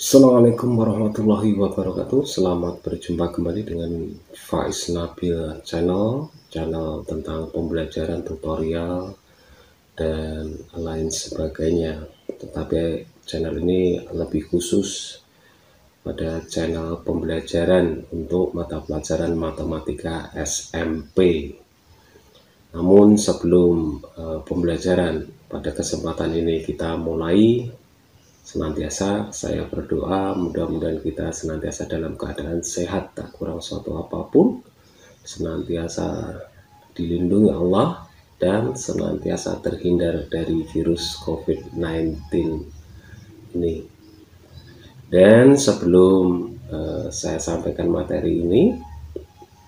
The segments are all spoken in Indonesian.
Assalamualaikum warahmatullahi wabarakatuh. Selamat berjumpa kembali dengan Faiz Nabil channel tentang pembelajaran tutorial dan lain sebagainya. Tetapi channel ini lebih khusus pada channel pembelajaran untuk mata pelajaran matematika SMP. Namun sebelum pembelajaran pada kesempatan ini kita mulai, senantiasa saya berdoa mudah-mudahan kita senantiasa dalam keadaan sehat, tak kurang suatu apapun, senantiasa dilindungi Allah, dan senantiasa terhindar dari virus COVID-19 ini. Dan sebelum saya sampaikan materi ini,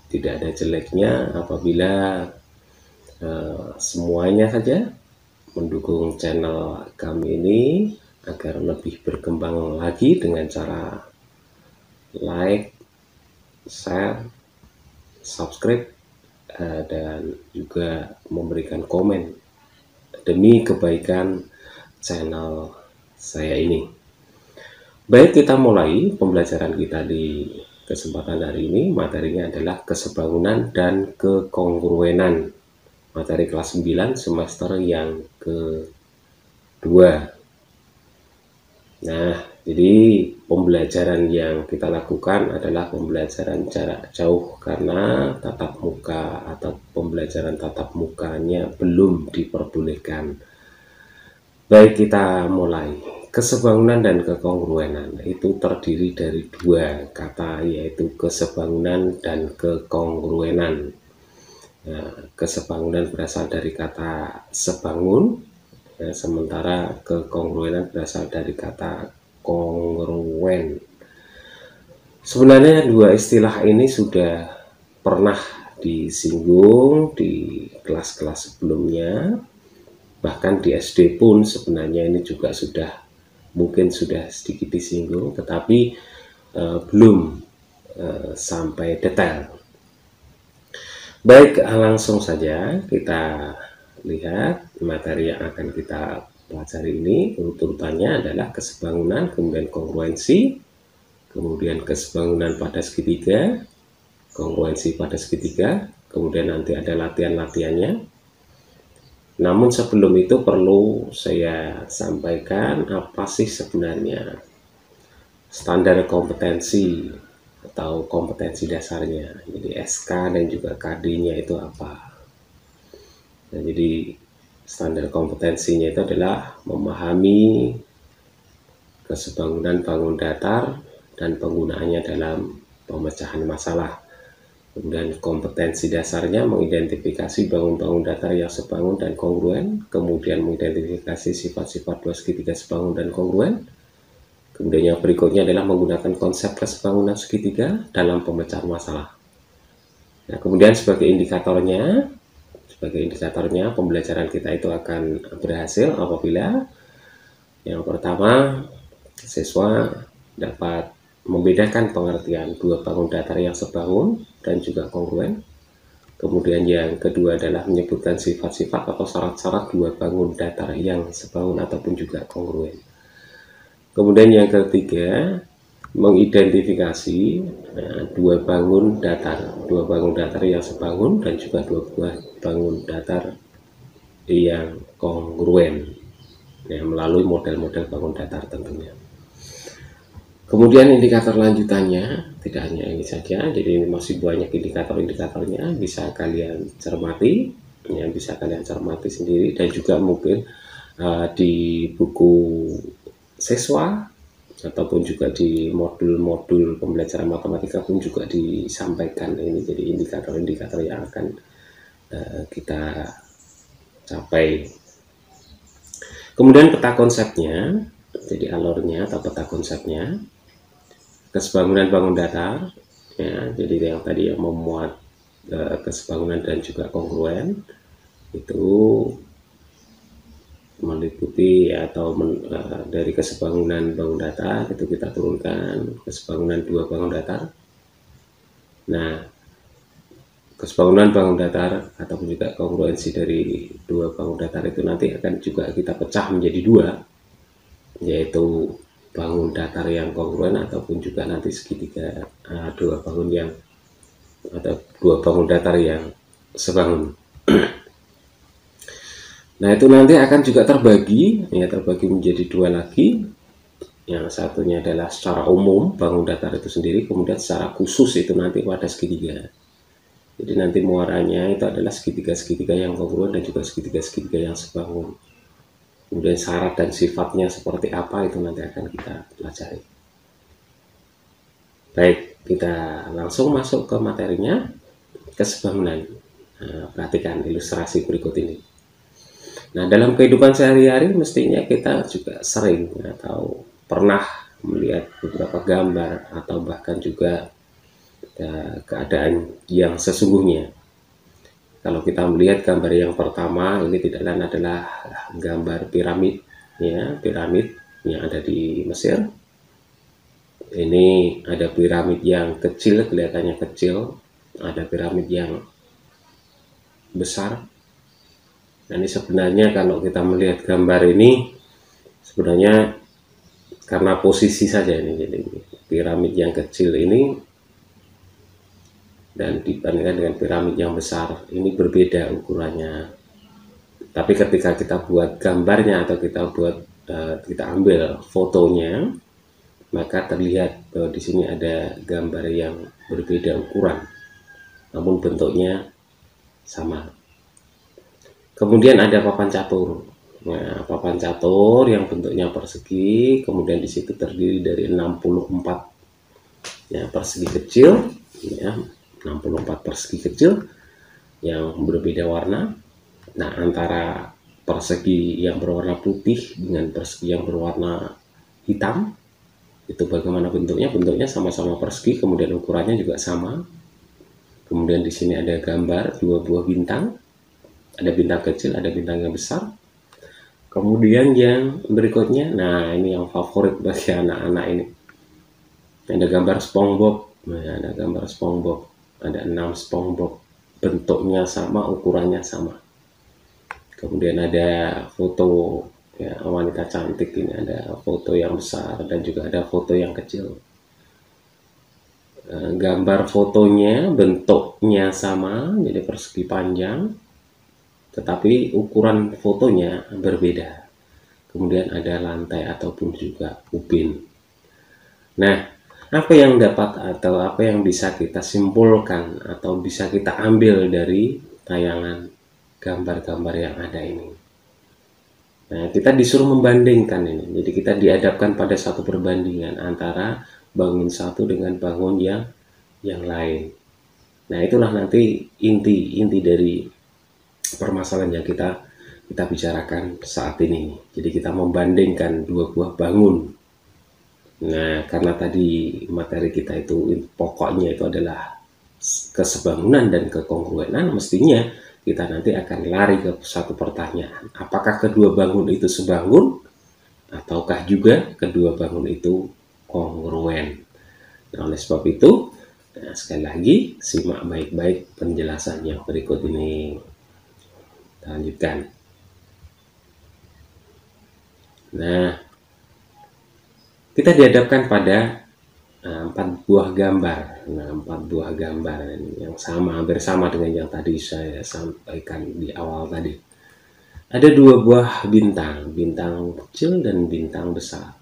tidak ada jeleknya apabila semuanya saja mendukung channel kami ini agar lebih berkembang lagi dengan cara like, share, subscribe, dan juga memberikan komen demi kebaikan channel saya ini. Baik, kita mulai pembelajaran kita di kesempatan hari ini. Materinya adalah kesebangunan dan kekongruenan, materi kelas 9 semester yang kedua. Nah, jadi pembelajaran yang kita lakukan adalah pembelajaran jarak jauh karena tatap muka atau pembelajaran tatap mukanya belum diperbolehkan. Baik, kita mulai. Kesebangunan dan kekongruenan itu terdiri dari dua kata, yaitu kesebangunan dan kekongruenan. Nah, kesebangunan berasal dari kata sebangun, sementara kekongruenan berasal dari kata kongruen. Sebenarnya dua istilah ini sudah pernah disinggung di kelas-kelas sebelumnya, bahkan di SD pun sebenarnya ini juga mungkin sudah sedikit disinggung, tetapi belum sampai detail. Baik, langsung saja kita lihat materi yang akan kita pelajari ini. Urutannya adalah kesebangunan, kemudian kongruensi, kemudian kesebangunan pada segitiga, kongruensi pada segitiga, kemudian nanti ada latihan-latihannya. Namun sebelum itu perlu saya sampaikan apa sih sebenarnya standar kompetensi atau kompetensi dasarnya. Jadi SK dan juga KD-nya itu apa. Nah, jadi standar kompetensinya itu adalah memahami kesebangunan bangun datar dan penggunaannya dalam pemecahan masalah. Kemudian kompetensi dasarnya mengidentifikasi bangun-bangun datar yang sebangun dan kongruen, kemudian mengidentifikasi sifat-sifat dua segitiga sebangun dan kongruen. Kemudian yang berikutnya adalah menggunakan konsep kesebangunan segitiga dalam pemecahan masalah. Nah, kemudian sebagai indikatornya pembelajaran kita itu akan berhasil apabila yang pertama siswa dapat membedakan pengertian dua bangun datar yang sebangun dan juga kongruen. Kemudian yang kedua adalah menyebutkan sifat-sifat atau syarat-syarat dua bangun datar yang sebangun ataupun juga kongruen. Kemudian yang ketiga, mengidentifikasi dua bangun datar yang sebangun dan juga dua buah bangun datar yang kongruen, melalui model-model bangun datar tentunya. Kemudian indikator lanjutannya tidak hanya ini saja, jadi ini masih banyak indikator-indikatornya, bisa kalian cermati, sendiri, dan juga mungkin di buku siswa ataupun juga di modul-modul pembelajaran matematika pun juga disampaikan ini. Jadi indikator-indikator yang akan kita capai. Kemudian peta konsepnya, jadi alurnya atau peta konsepnya. kesebangunan bangun datar, ya, jadi yang tadi yang memuat kesebangunan dan juga kongruen itu meliputi atau dari kesebangunan bangun datar itu kita turunkan kesebangunan dua bangun datar. Nah, kesebangunan bangun datar ataupun juga kongruensi dari dua bangun datar itu nanti akan juga kita pecah menjadi dua, yaitu bangun datar yang kongruen ataupun juga nanti segitiga dua bangun yang atau dua bangun datar yang sebangun. Nah, itu nanti akan juga terbagi menjadi dua lagi. Yang satunya adalah secara umum bangun datar itu sendiri, kemudian secara khusus itu nanti pada segitiga. Jadi nanti muaranya itu adalah segitiga-segitiga yang kongruen dan juga segitiga-segitiga yang sebangun. Kemudian syarat dan sifatnya seperti apa itu nanti akan kita pelajari. Baik, kita langsung masuk ke materinya, kesebangunan. Nah, perhatikan ilustrasi berikut ini. Nah, dalam kehidupan sehari-hari mestinya kita juga sering atau pernah melihat beberapa gambar atau bahkan juga keadaan yang sesungguhnya. Kalau kita melihat gambar yang pertama, ini tidak lain adalah gambar piramid, ya, piramid yang ada di Mesir. Ini ada piramid yang kecil, kelihatannya kecil, ada piramid yang besar. Nah, ini sebenarnya kalau kita melihat gambar ini sebenarnya karena posisi saja ini, jadi piramid yang kecil ini dan dibandingkan dengan piramid yang besar ini berbeda ukurannya. Tapi ketika kita buat gambarnya atau kita ambil fotonya, maka terlihat bahwa di sini ada gambar yang berbeda ukuran, namun bentuknya sama. Kemudian ada papan catur. Nah, papan catur yang bentuknya persegi, kemudian di situ terdiri dari 64 ya, persegi kecil, ya, 64 persegi kecil yang berbeda warna. Nah, antara persegi yang berwarna putih dengan persegi yang berwarna hitam itu bagaimana bentuknya? Bentuknya sama-sama persegi, kemudian ukurannya juga sama. Kemudian di sini ada gambar dua buah bintang. Ada bintang kecil, ada bintang yang besar. Kemudian yang berikutnya, nah ini yang favorit bagi anak-anak ini. Ada gambar SpongeBob. Nah, ada gambar SpongeBob. Ada 6 SpongeBob. Bentuknya sama, ukurannya sama. Kemudian ada foto ya, wanita cantik ini, ada foto yang besar dan juga ada foto yang kecil. Gambar fotonya bentuknya sama, jadi persegi panjang. Tetapi ukuran fotonya berbeda. Kemudian ada lantai ataupun juga ubin. Nah, apa yang dapat atau apa yang bisa kita simpulkan atau bisa kita ambil dari tayangan gambar-gambar yang ada ini? Nah, kita disuruh membandingkan ini. Jadi kita dihadapkan pada satu perbandingan antara bangun satu dengan bangun yang lain. Nah, itulah nanti inti dari permasalahan yang kita bicarakan saat ini. Jadi kita membandingkan dua buah bangun. Nah, karena tadi materi kita itu pokoknya itu adalah kesebangunan dan kekongruenan, mestinya kita nanti akan lari ke satu pertanyaan. Apakah kedua bangun itu sebangun ataukah juga kedua bangun itu kongruen? Nah, oleh sebab itu, nah, sekali lagi simak baik-baik penjelasan yang berikut ini. Lanjutkan. Nah, kita dihadapkan pada 4 buah gambar. Nah, 4 buah gambar yang sama, hampir sama dengan yang tadi saya sampaikan di awal tadi. Ada 2 buah bintang, bintang kecil dan bintang besar.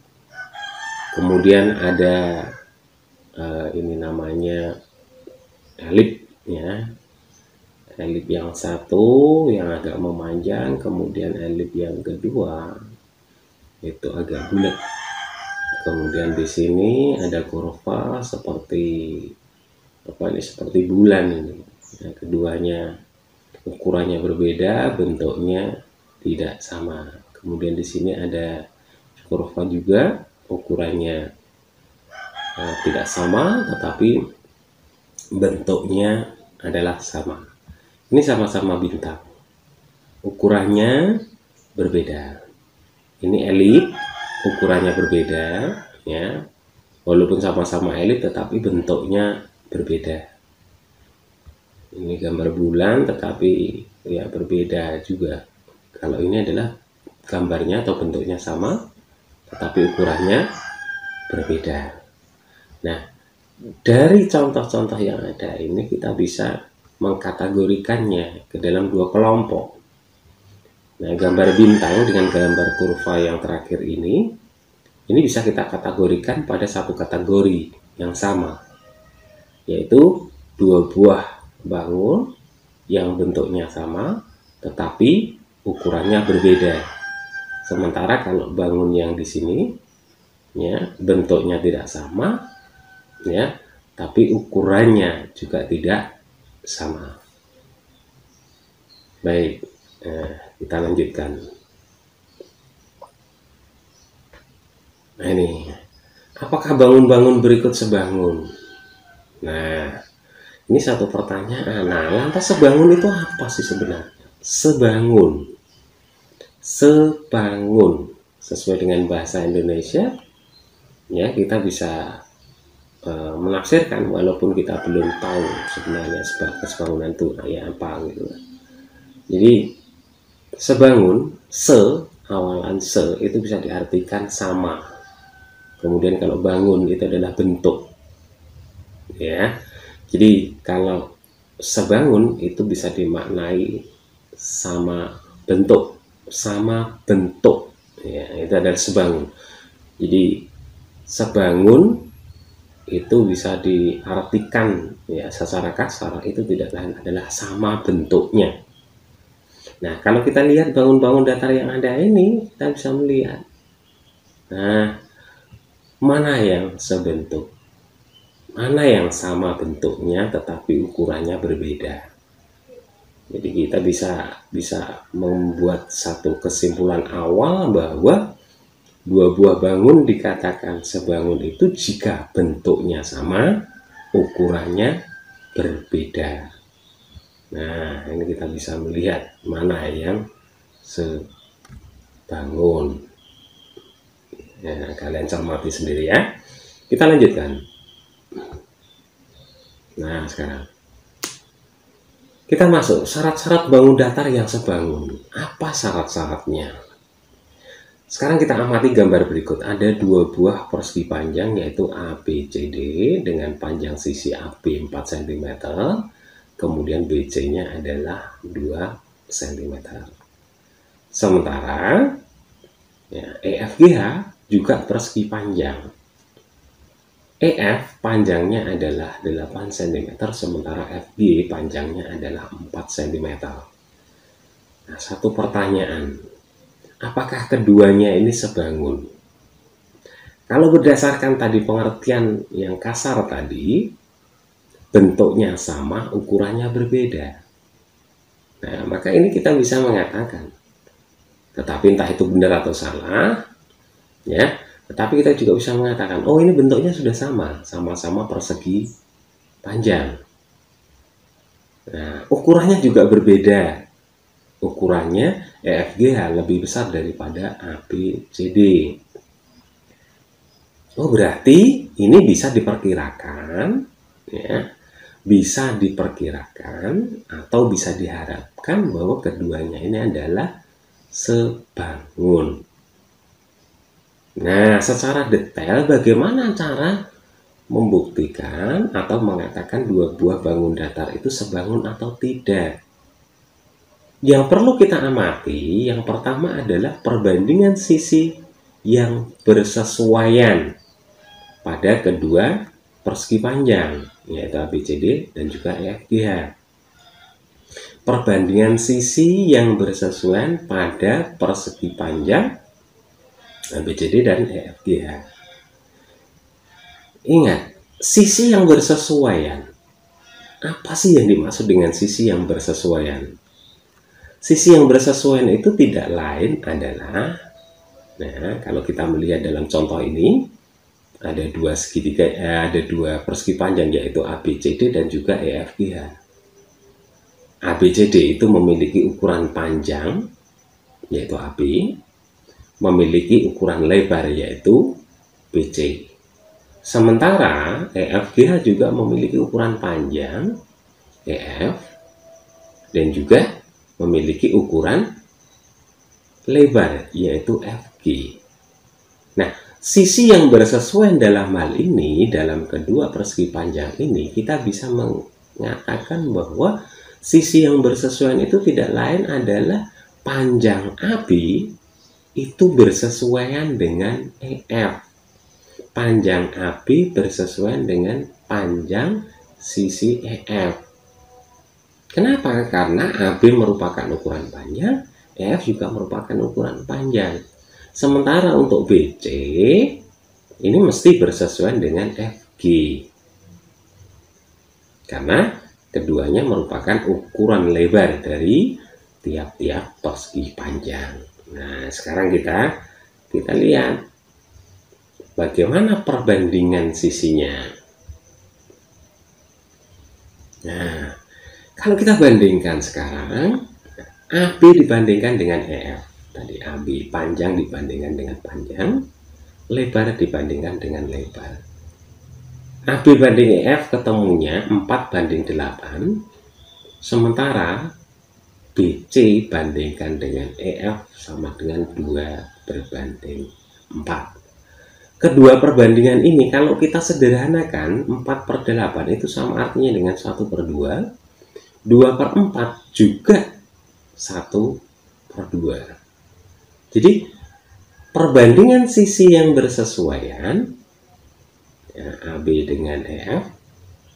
Kemudian ada ini namanya elip, ya. Elip yang satu yang agak memanjang, kemudian elip yang kedua itu agak bulat. Kemudian di sini ada kurva seperti seperti bulan ini. Nah, keduanya ukurannya berbeda, bentuknya tidak sama. Kemudian di sini ada kurva juga, ukurannya tidak sama, tetapi bentuknya adalah sama. Ini sama-sama bintang, ukurannya berbeda. Ini elit, ukurannya berbeda, ya. Walaupun sama-sama elit, tetapi bentuknya berbeda. Ini gambar bulan, tetapi ya berbeda juga. Kalau ini adalah gambarnya atau bentuknya sama, tetapi ukurannya berbeda. Nah, dari contoh-contoh yang ada ini kita bisa mengkategorikannya ke dalam dua kelompok. Nah, gambar bintang dengan gambar kurva yang terakhir ini bisa kita kategorikan pada satu kategori yang sama, yaitu dua buah bangun yang bentuknya sama tetapi ukurannya berbeda. Sementara kalau bangun yang di sini ya bentuknya tidak sama, ya, tapi ukurannya juga tidak sama. Baik, kita lanjutkan. Nah ini, apakah bangun-bangun berikut sebangun? Nah, ini satu pertanyaan. Nah, lantas sebangun itu apa sih sebenarnya? Sebangun, sesuai dengan bahasa Indonesia, ya kita bisa menafsirkan walaupun kita belum tahu sebenarnya sebangunan itu ya apa gitu. Jadi sebangun, awalan itu bisa diartikan sama. Kemudian kalau bangun itu adalah bentuk, ya. Jadi kalau sebangun itu bisa dimaknai sama bentuk, ya, itu adalah sebangun. Jadi sebangun itu bisa diartikan ya secara kasar itu tidak lain adalah sama bentuknya. Nah, kalau kita lihat bangun-bangun datar yang ada ini, kita bisa melihat, nah, mana yang sebentuk, mana yang sama bentuknya tetapi ukurannya berbeda. Jadi kita bisa membuat satu kesimpulan awal bahwa dua buah bangun dikatakan sebangun itu jika bentuknya sama, ukurannya berbeda. Nah, ini kita bisa melihat mana yang sebangun. Ya, kalian cermati sendiri ya. Kita lanjutkan. Nah, sekarang kita masuk syarat-syarat bangun datar yang sebangun. Apa syarat-syaratnya? Sekarang kita amati gambar berikut. Ada dua buah persegi panjang yaitu ABCD dengan panjang sisi AB 4 cm, kemudian BC-nya adalah 2 cm. Sementara ya, EFGH juga persegi panjang. EF panjangnya adalah 8 cm, sementara FG panjangnya adalah 4 cm. Nah, satu pertanyaan, apakah keduanya ini sebangun? Kalau berdasarkan tadi pengertian yang kasar tadi, bentuknya sama, ukurannya berbeda. Nah, maka ini kita bisa mengatakan, tetapi entah itu benar atau salah, ya, tetapi kita juga bisa mengatakan, oh ini bentuknya sudah sama-sama persegi panjang. Nah, ukurannya juga berbeda. Ukurannya EFGH lebih besar daripada ABCD. Oh, berarti ini bisa diperkirakan, ya, bisa diperkirakan atau bisa diharapkan bahwa keduanya ini adalah sebangun. Nah, secara detail bagaimana cara membuktikan atau mengatakan dua buah bangun datar itu sebangun atau tidak? Yang perlu kita amati, yang pertama adalah perbandingan sisi yang bersesuaian pada kedua persegi panjang, yaitu ABCD dan juga EFGH. Perbandingan sisi yang bersesuaian pada persegi panjang ABCD dan EFGH. Ingat, sisi yang bersesuaian. Apa sih yang dimaksud dengan sisi yang bersesuaian? Sisi yang bersesuaian itu tidak lain adalah, nah, kalau kita melihat dalam contoh ini, ada dua segitiga, ada dua persegi panjang yaitu ABCD dan juga EFGH. ABCD itu memiliki ukuran panjang yaitu AB, memiliki ukuran lebar yaitu BC. Sementara EFGH juga memiliki ukuran panjang EF dan juga memiliki ukuran lebar yaitu FG. Nah, sisi yang bersesuaian dalam hal ini, dalam kedua persegi panjang ini, kita bisa mengatakan bahwa sisi yang bersesuaian itu tidak lain adalah panjang AB itu bersesuaian dengan EF. Panjang AB bersesuaian dengan panjang sisi EF. Kenapa? Karena AB merupakan ukuran panjang, EF juga merupakan ukuran panjang. Sementara untuk BC, ini mesti bersesuaian dengan FG. Karena keduanya merupakan ukuran lebar dari tiap-tiap persegi panjang. Nah, sekarang kita lihat bagaimana perbandingan sisinya. Nah, kalau kita bandingkan sekarang, AB dibandingkan dengan EF. Tadi AB panjang dibandingkan dengan panjang, lebar dibandingkan dengan lebar. AB banding EF ketemunya 4:8, sementara BC bandingkan dengan EF sama dengan 2/4. Kedua perbandingan ini kalau kita sederhanakan, 4/8 itu sama artinya dengan 1/2, 2/4 juga 1/2. Jadi perbandingan sisi yang bersesuaian ya, AB dengan EF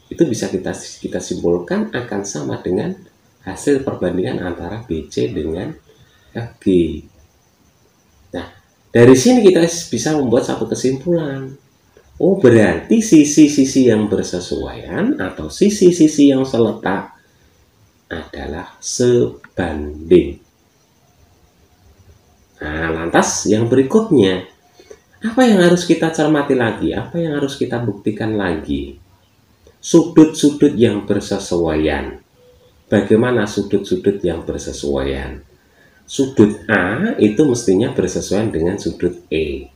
itu bisa kita simpulkan akan sama dengan hasil perbandingan antara BC dengan FG. Nah, dari sini kita bisa membuat satu kesimpulan. Oh, berarti sisi-sisi yang bersesuaian atau sisi-sisi yang seletak adalah sebanding. Nah, lantas yang berikutnya, apa yang harus kita cermati lagi? Apa yang harus kita buktikan lagi? Sudut-sudut yang bersesuaian. Bagaimana sudut-sudut yang bersesuaian? Sudut A itu mestinya bersesuaian dengan sudut E.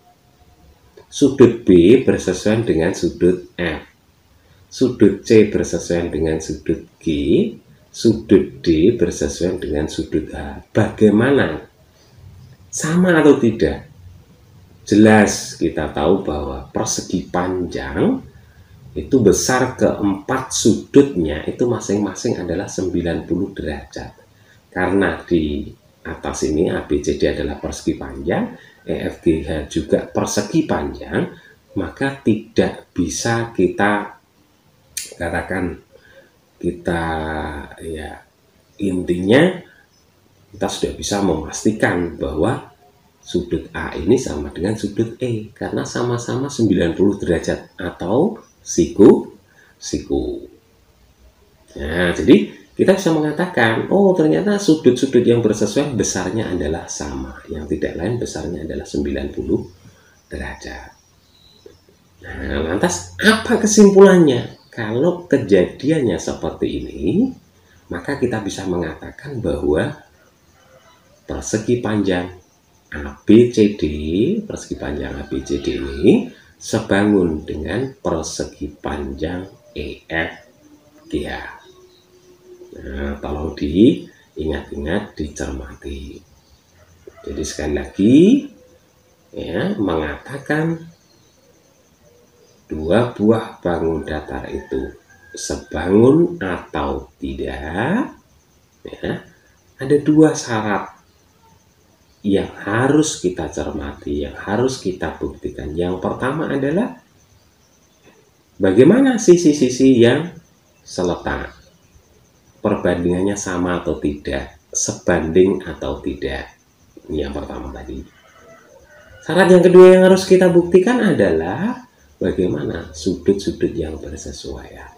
Sudut B bersesuaian dengan sudut F. Sudut C bersesuaian dengan sudut G. Sudut D bersesuaian dengan sudut H. Bagaimana? Sama atau tidak? Jelas kita tahu bahwa persegi panjang itu besar keempat sudutnya itu masing-masing adalah 90 derajat. Karena di atas ini ABCD adalah persegi panjang, EFGH juga persegi panjang, maka tidak bisa kita katakan intinya kita sudah bisa memastikan bahwa sudut A ini sama dengan sudut E karena sama-sama 90 derajat atau siku. Nah, jadi kita bisa mengatakan, oh ternyata sudut-sudut yang bersesuaian besarnya adalah sama. Yang tidak lain besarnya adalah 90 derajat. Nah, lantas apa kesimpulannya? Kalau kejadiannya seperti ini, maka kita bisa mengatakan bahwa persegi panjang ABCD, persegi panjang ABCD ini sebangun dengan persegi panjang EFGH. Nah, tolong diingat-ingat, dicermati. Jadi sekali lagi ya, mengatakan dua buah bangun datar itu sebangun atau tidak ya, ada dua syarat yang harus kita cermati, yang harus kita buktikan. Yang pertama adalah bagaimana sisi-sisi yang seletak, perbandingannya sama atau tidak, sebanding atau tidak. Ini yang pertama tadi. Syarat yang kedua yang harus kita buktikan adalah bagaimana sudut-sudut yang bersesuaian.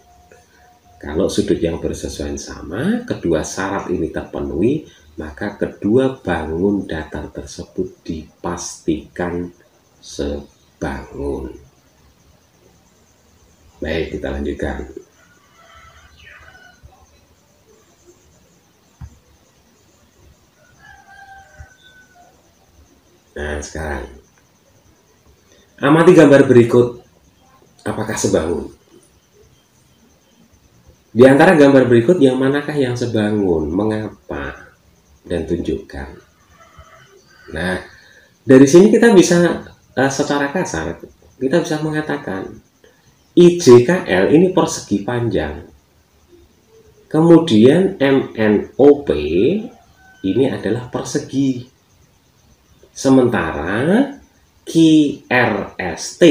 Kalau sudut yang bersesuaian sama, kedua syarat ini terpenuhi, maka kedua bangun datar tersebut dipastikan sebangun. Baik, kita lanjutkan. Nah, sekarang amati gambar berikut. Apakah sebangun? Di antara gambar berikut, yang manakah yang sebangun? Mengapa? Dan tunjukkan. Nah, dari sini kita bisa secara kasar, kita bisa mengatakan IJKL ini persegi panjang. Kemudian MNOP ini adalah persegi. Sementara QRST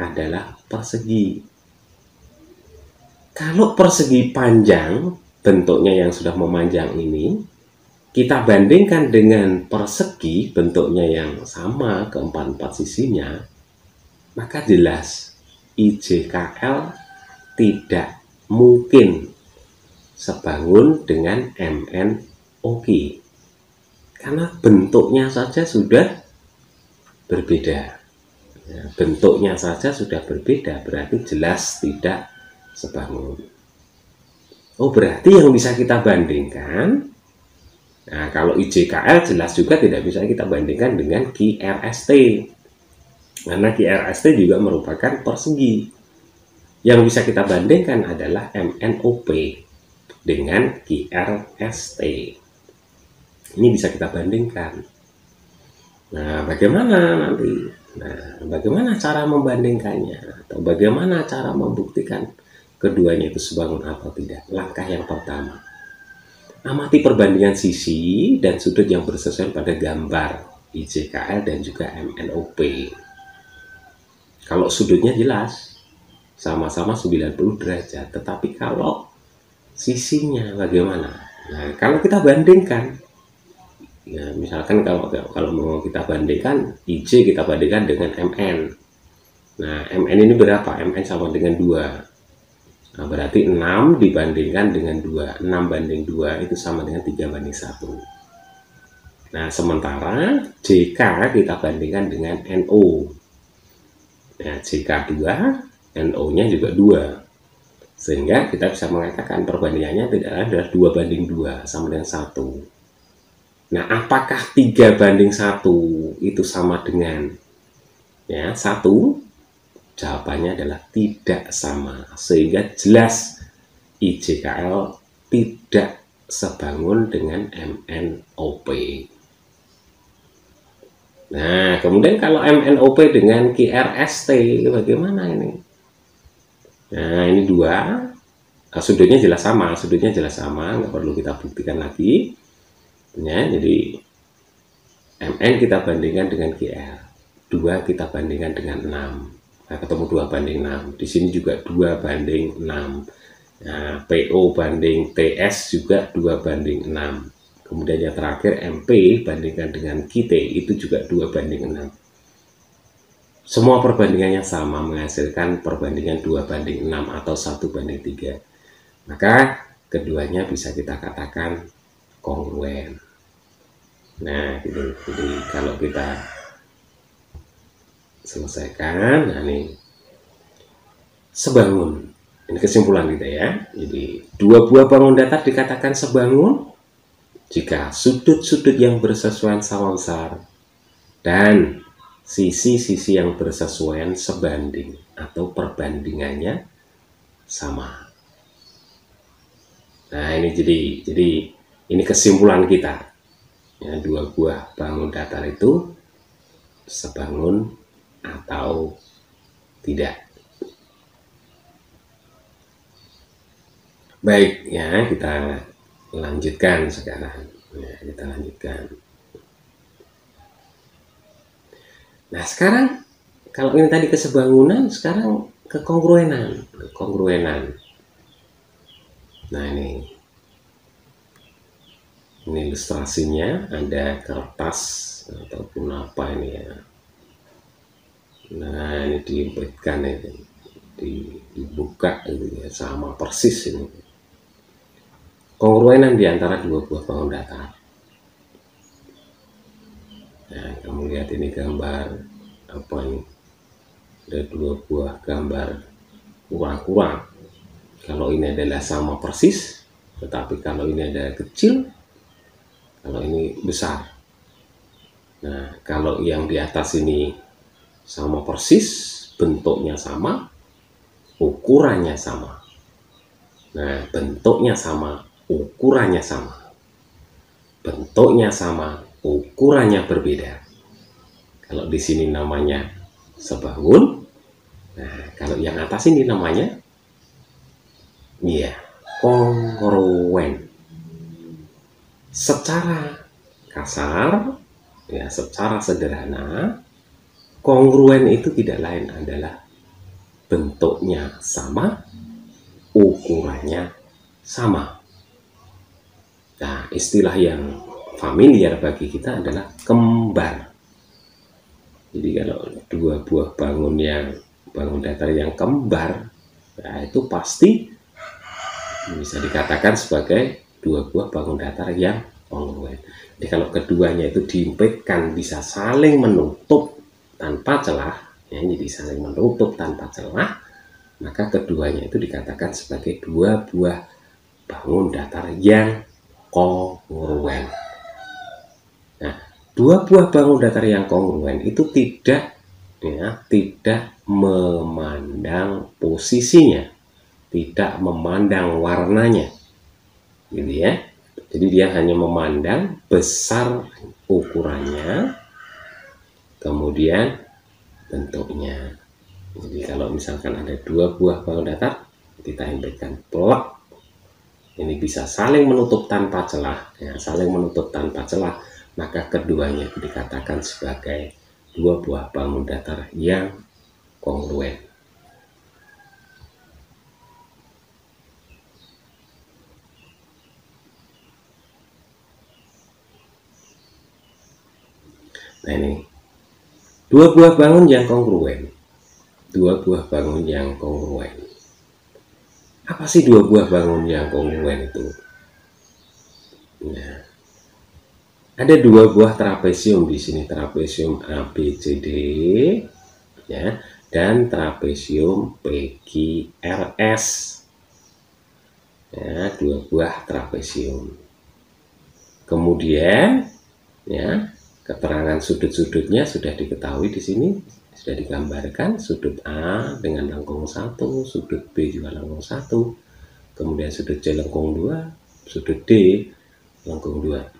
adalah persegi. Kalau persegi panjang, bentuknya yang sudah memanjang ini, kita bandingkan dengan persegi bentuknya yang sama keempat-empat sisinya, maka jelas IJKL tidak mungkin sebangun dengan MNOQ. Karena bentuknya saja sudah berbeda. Ya, bentuknya saja sudah berbeda, berarti jelas tidak sebangun. Oh, berarti yang bisa kita bandingkan, nah kalau IJKL jelas juga tidak bisa kita bandingkan dengan QRST. Karena QRST juga merupakan persegi. Yang bisa kita bandingkan adalah MNOP dengan QRST. Ini bisa kita bandingkan. Nah, bagaimana nanti? Nah, bagaimana cara membandingkannya? Atau bagaimana cara membuktikan keduanya itu sebangun atau tidak? Langkah yang pertama, amati perbandingan sisi dan sudut yang bersesuaian pada gambar IJKL dan juga MNOP. Kalau sudutnya jelas, sama-sama 90 derajat. Tetapi kalau sisinya bagaimana? Nah, kalau kita bandingkan, ya misalkan kalau mau kita bandingkan IJ kita bandingkan dengan MN. Nah, MN ini berapa? MN sama dengan 2. Nah, berarti 6 dibandingkan dengan 2. 6 banding 2 itu sama dengan 3 banding 1. Nah, sementara JK kita bandingkan dengan NO. Nah, JK 2, NO-nya juga 2. Sehingga kita bisa mengatakan perbandingannya tidak adalah 2 banding 2 sama dengan 1. Nah, apakah 3 banding 1 itu sama dengan 1? Jawabannya adalah tidak sama. Sehingga jelas IJKL tidak sebangun dengan MNOP. Nah, kemudian kalau MNOP dengan QRST bagaimana ini? Nah, ini 2. Sudutnya jelas sama, nggak perlu kita buktikan lagi. Ya, jadi MN kita bandingkan dengan GR, 2 kita bandingkan dengan 6. Nah, ketemu 2 banding 6. Di sini juga 2 banding 6. Nah, PO banding TS juga 2 banding 6. Kemudian yang terakhir MP bandingkan dengan QT itu juga 2 banding 6. Semua perbandingannya sama, menghasilkan perbandingan 2 banding 6 atau 1 banding 3. Maka keduanya bisa kita katakan kongruen. Nah, gitu. Jadi kalau kita selesaikan, nah ini sebangun. Ini kesimpulan kita ya. Jadi 2 buah bangun datar dikatakan sebangun jika sudut-sudut yang bersesuaian sama besar dan sisi-sisi yang bersesuaian sebanding atau perbandingannya sama. Nah, ini jadi ini kesimpulan kita. Ya, 2 buah bangun datar itu sebangun atau tidak. Baik, ya kita lanjutkan sekarang. Ya, kita lanjutkan. Nah, sekarang kalau ini tadi kesebangunan, sekarang kekongruenan. Nah, ini ilustrasinya, ada kertas ataupun apa ini ya. Nah, ini diimpitkan itu, dibuka gitu ya, sama persis ini. Kongruenan di antara 2 buah bangun datar. Nah, kamu lihat ini gambar apa ini? Ada 2 buah gambar kurang-kurang. Kalau ini adalah sama persis, tetapi kalau ini adalah kecil, kalau ini besar. Nah, kalau yang di atas ini sama persis, bentuknya sama, ukurannya sama. Nah, bentuknya sama, ukurannya sama. Bentuknya sama, ukurannya berbeda. Kalau di sini namanya sebangun. Nah, kalau yang atas ini namanya kongruen. Secara kasar, ya, secara sederhana, kongruen itu tidak lain adalah bentuknya sama, ukurannya sama. Nah, istilah yang familiar bagi kita adalah kembar. Jadi kalau dua buah bangun datar yang kembar, nah itu pasti bisa dikatakan sebagai dua buah bangun datar yang kongruen. Jadi kalau keduanya itu diimpitkan bisa saling menutup tanpa celah, ya, jadi saling menutup tanpa celah, maka keduanya itu dikatakan sebagai dua buah bangun datar yang kongruen. Nah, dua buah bangun datar yang kongruen itu tidak memandang posisinya, tidak memandang warnanya, gitu ya. Jadi dia hanya memandang besar ukurannya, kemudian bentuknya. Jadi kalau misalkan ada dua buah bangun datar, kita impitkan plek, ini bisa saling menutup tanpa celah, ya, saling menutup tanpa celah, maka keduanya dikatakan sebagai dua buah bangun datar yang kongruen. Nah, ini dua buah bangun yang kongruen. Dua buah bangun yang kongruen. Apa sih dua buah bangun yang kongruen itu? Nah, ada dua buah trapesium di sini, trapesium ABCD, ya, dan trapesium PQRS. Ya, dua buah trapesium. Kemudian, ya, keterangan sudut-sudutnya sudah diketahui di sini, sudah digambarkan. Sudut A dengan lengkung 1, sudut B juga lengkung 1, kemudian sudut C lengkung 2, sudut D lengkung 2.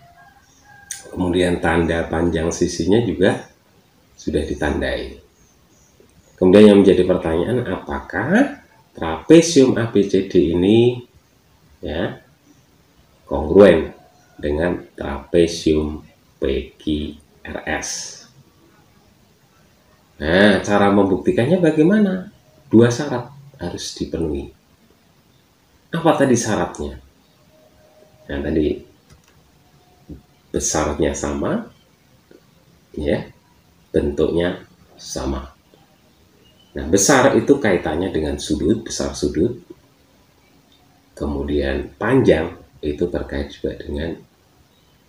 Kemudian tanda panjang sisinya juga sudah ditandai. Kemudian yang menjadi pertanyaan, apakah trapesium ABCD ini, ya, kongruen dengan trapesium PQRS? Nah, cara membuktikannya bagaimana? Dua syarat harus dipenuhi. Apa tadi syaratnya? Nah, tadi besarnya sama, ya, bentuknya sama. Nah, besar itu kaitannya dengan sudut, besar sudut. Kemudian panjang itu terkait juga dengan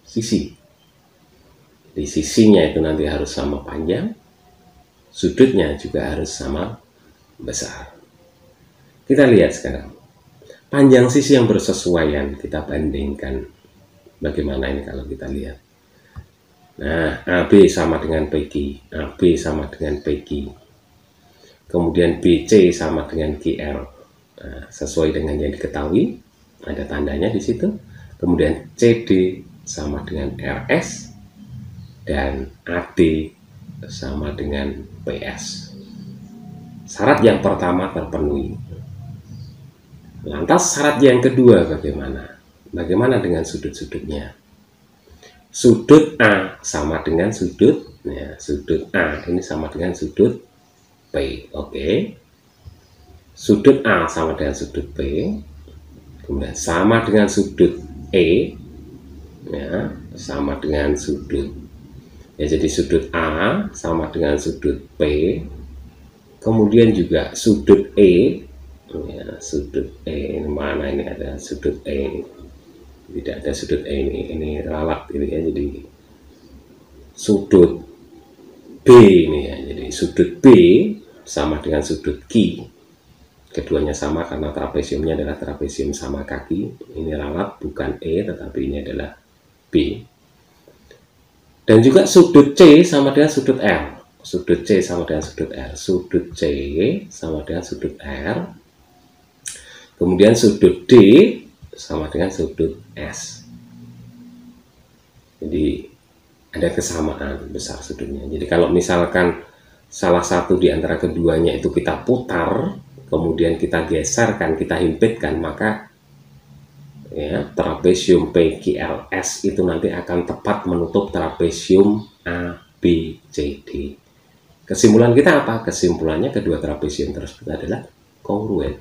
sisi. Di sisinya itu nanti harus sama panjang, sudutnya juga harus sama besar. Kita lihat sekarang. Panjang sisi yang bersesuaian, kita bandingkan. Bagaimana ini kalau kita lihat. Nah, AB sama dengan PQ, AB sama dengan PQ. Kemudian BC sama dengan QR. Nah, sesuai dengan yang diketahui, ada tandanya di situ. Kemudian CD sama dengan RS dan AD sama dengan PS. Syarat yang pertama terpenuhi. Lantas syarat yang kedua bagaimana? Bagaimana dengan sudut-sudutnya? Sudut A sama dengan sudut, ya, sudut A ini sama dengan sudut P. Oke. Sudut A sama dengan sudut P. Kemudian sama dengan sudut E, ya, sama dengan sudut. Ya, jadi sudut A sama dengan sudut P. Kemudian juga sudut E, ya, sudut E ini mana, ini ada sudut E, tidak ada sudut E ini ralat ini, ya, jadi sudut B ini, ya, jadi sudut B sama dengan sudut Q. Keduanya sama karena trapesiumnya adalah trapesium sama kaki. Ini lalat bukan E, tetapi ini adalah B. Dan juga sudut C sama dengan sudut R. Sudut C sama dengan sudut R. Sudut C sama dengan sudut R. Kemudian sudut D sama dengan sudut S. Jadi ada kesamaan besar sudutnya. Jadi kalau misalkan salah satu di antara keduanya itu kita putar, kemudian kita geserkan, kita himpitkan, maka ya, trapesium PQRS itu nanti akan tepat menutup trapesium ABCD. Kesimpulan kita apa? Kesimpulannya kedua trapesium tersebut adalah kongruen.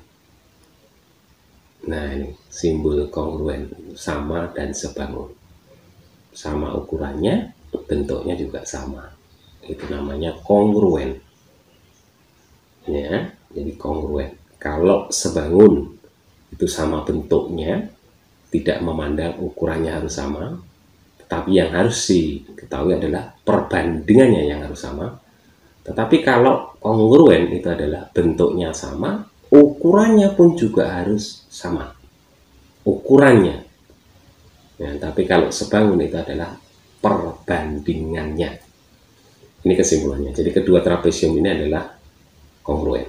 Nah, ini simbol kongruen, sama dan sebangun. Sama ukurannya, bentuknya juga sama. Itu namanya kongruen. Ya, jadi kongruen. Kalau sebangun itu sama bentuknya, tidak memandang ukurannya harus sama, tetapi yang harus diketahui adalah perbandingannya yang harus sama. Tetapi kalau kongruen itu adalah bentuknya sama, ukurannya pun juga harus sama. Ukurannya. Ya, tapi kalau sebangun itu adalah perbandingannya. Ini kesimpulannya. Jadi kedua trapesium ini adalah kongruen.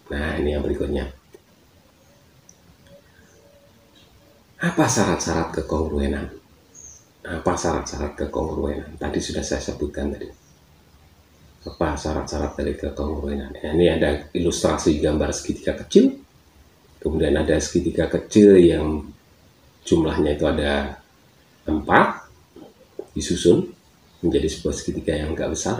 Nah, ini yang berikutnya. Apa syarat-syarat kekongruenan? Apa syarat-syarat kekongruenan? Tadi sudah saya sebutkan tadi. Apa syarat-syarat dari kekongruenan? Ya, ini ada ilustrasi gambar segitiga kecil. Kemudian ada segitiga kecil yang jumlahnya itu ada 4 disusun menjadi sebuah segitiga yang agak besar.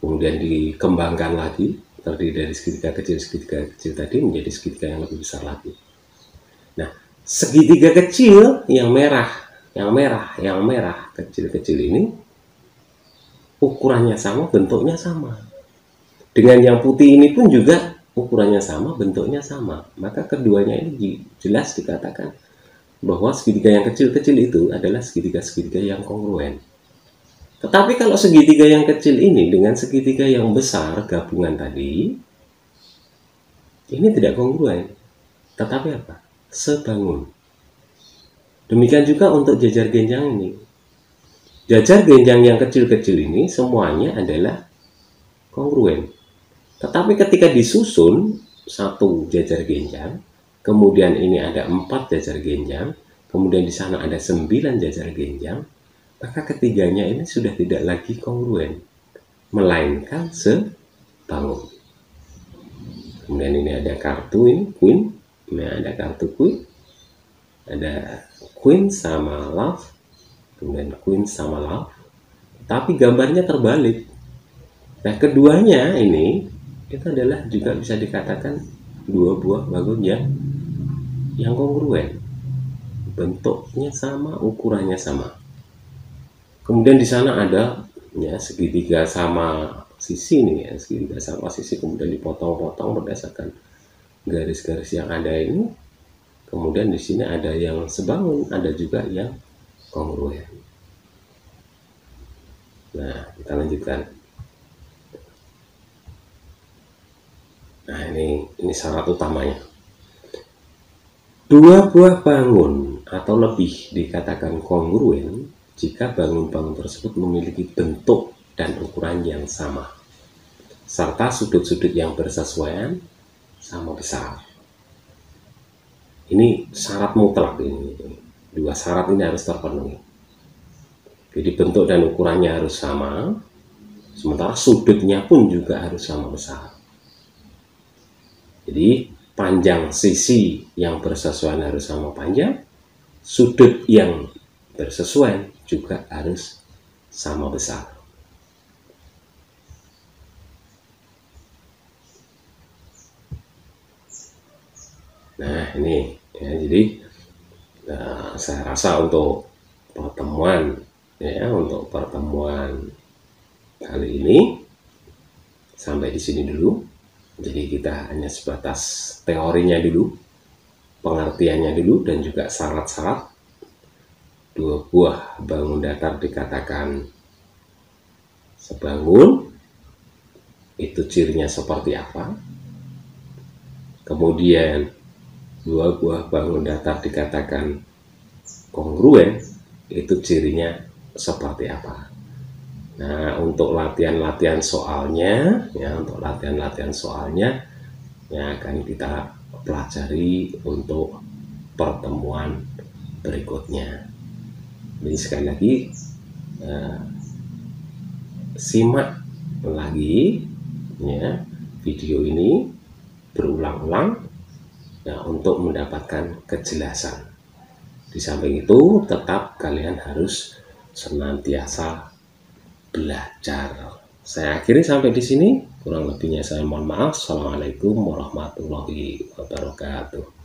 Kemudian dikembangkan lagi, terdiri dari segitiga kecil tadi menjadi segitiga yang lebih besar lagi. Nah, segitiga kecil yang merah, kecil-kecil ini ukurannya sama, bentuknya sama. Dengan yang putih ini pun juga ukurannya sama, bentuknya sama. Maka keduanya ini jelas dikatakan bahwa segitiga yang kecil-kecil itu adalah segitiga-segitiga yang kongruen. Tetapi kalau segitiga yang kecil ini dengan segitiga yang besar gabungan tadi, ini tidak kongruen. Tetapi apa? Sebangun. Demikian juga untuk jajar genjang ini. Jajar genjang yang kecil-kecil ini semuanya adalah kongruen. Tetapi ketika disusun satu jajar genjang, kemudian ini ada 4 jajar genjang, kemudian di sana ada 9 jajar genjang, maka ketiganya ini sudah tidak lagi kongruen, melainkan sebangun. Kemudian ini ada kartu ini, queen, ini ada kartu queen, ada queen sama love, kemudian queen sama love, tapi gambarnya terbalik. Nah, keduanya ini itu adalah juga bisa dikatakan dua buah bangun yang kongruen, bentuknya sama, ukurannya sama. Kemudian di sana ada ya segitiga sama sisi nih, ya, segitiga sama sisi, kemudian dipotong-potong berdasarkan garis-garis yang ada ini. Kemudian di sini ada yang sebangun, ada juga yang kongruen. Nah, kita lanjutkan. Nah, ini syarat utamanya. Dua buah bangun atau lebih dikatakan kongruen jika bangun-bangun tersebut memiliki bentuk dan ukuran yang sama, serta sudut-sudut yang bersesuaian sama besar. Ini syarat mutlak ini. Dua syarat ini harus terpenuhi. Jadi bentuk dan ukurannya harus sama, sementara sudutnya pun juga harus sama besar. Jadi panjang sisi yang bersesuaian harus sama panjang, sudut yang bersesuaian juga harus sama besar. Nah, ini ya, jadi saya rasa untuk pertemuan kali ini sampai di sini dulu. Jadi kita hanya sebatas teorinya dulu, pengertiannya dulu, dan juga syarat-syarat dua buah bangun datar dikatakan sebangun itu cirinya seperti apa. Kemudian dua buah bangun datar dikatakan kongruen, itu cirinya seperti apa. Nah, untuk latihan-latihan soalnya, yang akan kita pelajari untuk pertemuan berikutnya. Jadi sekali lagi, simak lagi ya video ini berulang-ulang ya, untuk mendapatkan kejelasan. Di samping itu, tetap kalian harus senantiasa belajar. Saya akhiri sampai di sini. Kurang lebihnya saya mohon maaf. Assalamualaikum warahmatullahi wabarakatuh.